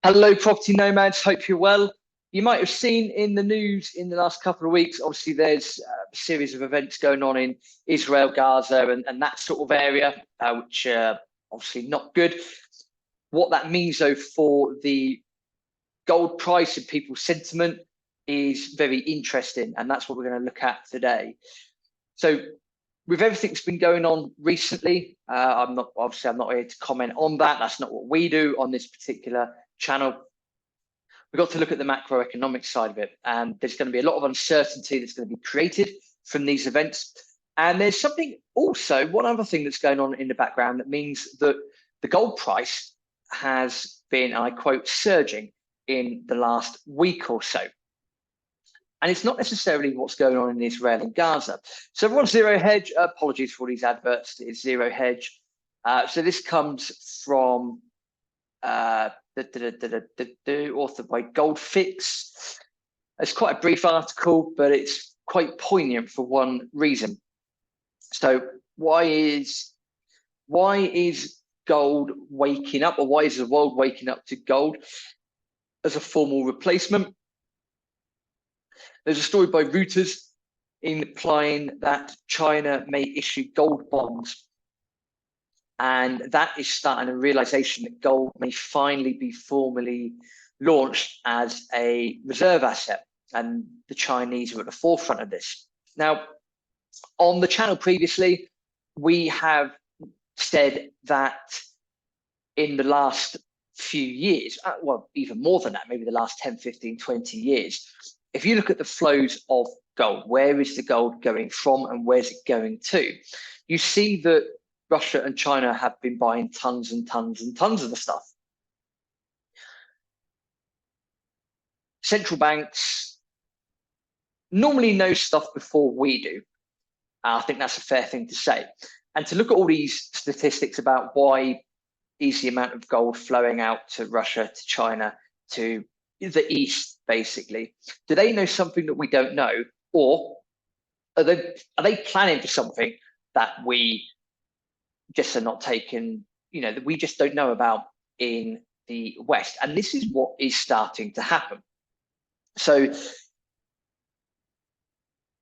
Hello, property nomads. Hope you're well. You might have seen in the news in the last couple of weeks, obviously, there's a series of events going on in Israel, Gaza, and that sort of area, which obviously not good. What that means, though, for the gold price and people's sentiment is very interesting, and that's what we're going to look at today. So, with everything that's been going on recently, I'm not here to comment on that. That's not what we do on this particular channel. We've got to look at the macroeconomic side of it, and there's going to be a lot of uncertainty that's going to be created from these events. And there's something also, one other thing that's going on in the background that means that the gold price has been, and I quote, surging in the last week or so. And it's not necessarily what's going on in Israel and Gaza. So everyone's zero hedge. Apologies for all these adverts. It's zero hedge. So this comes from authored by Goldfix. It's quite a brief article, but it's quite poignant for one reason. So why is gold waking up, or why is the world waking up to gold as a formal replacement? There's a story by Reuters implying that China may issue gold bonds, and that is starting a realization that gold may finally be formally launched as a reserve asset, and the Chinese are at the forefront of this. Now, on the channel previously, we have said that in the last few years, well, even more than that, maybe the last 10, 15, 20 years, if you look at the flows of gold, where is the gold going from and where's it going to? You see that Russia and China have been buying tons and tons and tons of the stuff. Central banks normally know stuff before we do. I think that's a fair thing to say. And to look at all these statistics about why is the amount of gold flowing out to Russia, to China, to the East, basically. Do they know something that we don't know? Or are they planning for something that we just are not taking, that we just don't know about in the West? And this is what is starting to happen. So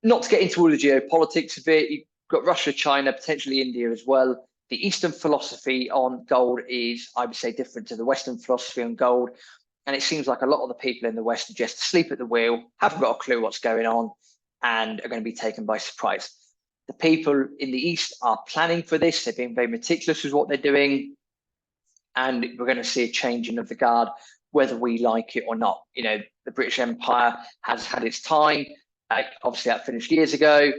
not to get into all the geopolitics of it, you've got Russia, China, potentially India as well. The Eastern philosophy on gold is, I would say, different to the Western philosophy on gold. And it seems like a lot of the people in the West are just asleep at the wheel, haven't got a clue what's going on, and are going to be taken by surprise. The people in the East are planning for this. They're being very meticulous with what they're doing. And we're going to see a changing of the guard, whether we like it or not. The British Empire has had its time. Obviously, that finished years ago.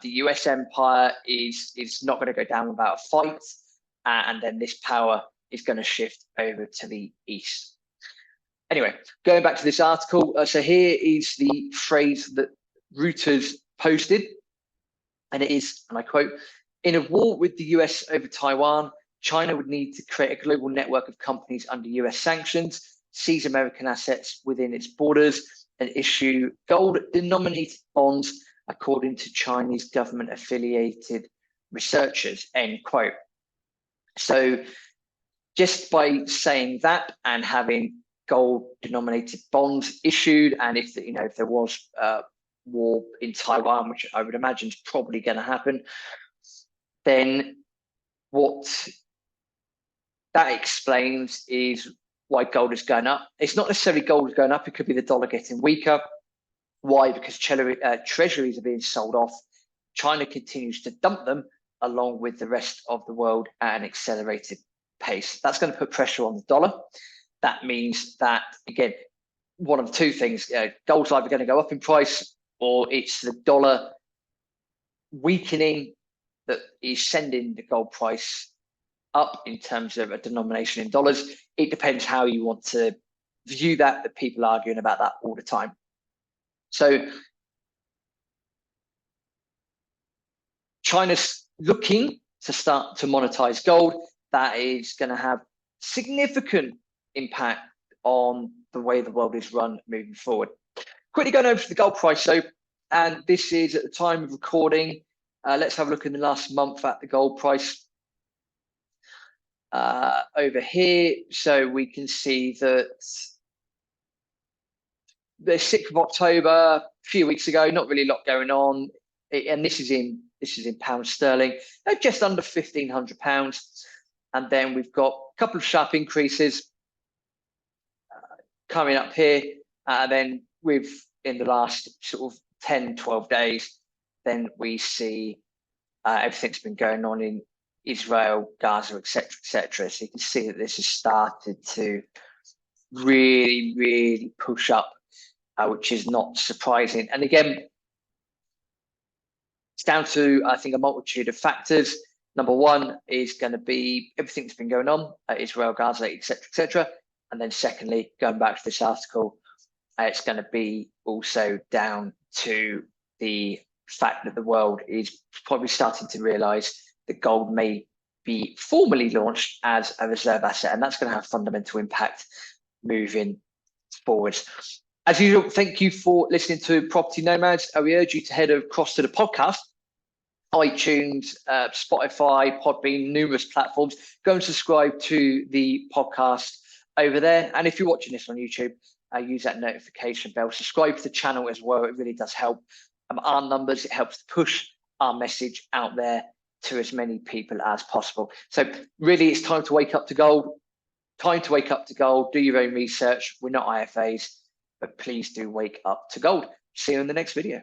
The US Empire is not going to go down without a fight. And then this power is going to shift over to the East. Anyway, going back to this article, so here is the phrase that Reuters posted, and it is, and I quote, "In a war with the US over Taiwan, China would need to create a global network of companies under US sanctions, seize American assets within its borders, and issue gold-denominated bonds, according to Chinese government-affiliated researchers," end quote. So just by saying that and having gold-denominated bonds issued, and if there was war in Taiwan, which I would imagine is probably going to happen, then what that explains is why gold is going up. It's not necessarily gold is going up. It could be the dollar getting weaker. Why? Because treasuries are being sold off. China continues to dump them along with the rest of the world at an accelerated pace. That's going to put pressure on the dollar. That means that, again, one of two things, gold's either going to go up in price, or it's the dollar weakening that is sending the gold price up in terms of a denomination in dollars. It depends how you want to view that, but people are arguing about that all the time. So China's looking to start to monetize gold. That is going to have significant impact on the way the world is run moving forward. Quickly going over to the gold price, though, and this is at the time of recording. Let's have a look in the last month at the gold price. over here. So we can see that the 6th of October, a few weeks ago, not really a lot going on. And this is in pounds sterling, just under £1,500. And then we've got a couple of sharp increases coming up here. Then in the last sort of 10, 12 days, then we see everything's been going on in Israel, Gaza, etc. So you can see that this has started to really, really push up, which is not surprising. And again, it's down to, I think, a multitude of factors. Number one is going to be everything that's been going on, Israel, Gaza, etc. And then secondly, going back to this article, it's going to be also down to the fact that the world is probably starting to realize that gold may be formally launched as a reserve asset, and that's going to have fundamental impact moving forwards. As usual, thank you for listening to Property Nomads. We urge you to head across to the podcast, iTunes, Spotify, Podbean, numerous platforms. Go and subscribe to the podcast over there. And if you're watching this on YouTube, use that notification bell. Subscribe to the channel as well. It really does help our numbers. It helps to push our message out there to as many people as possible. So really, it's time to wake up to gold. Time to wake up to gold. Do your own research. We're not IFAs, but please do wake up to gold. See you in the next video.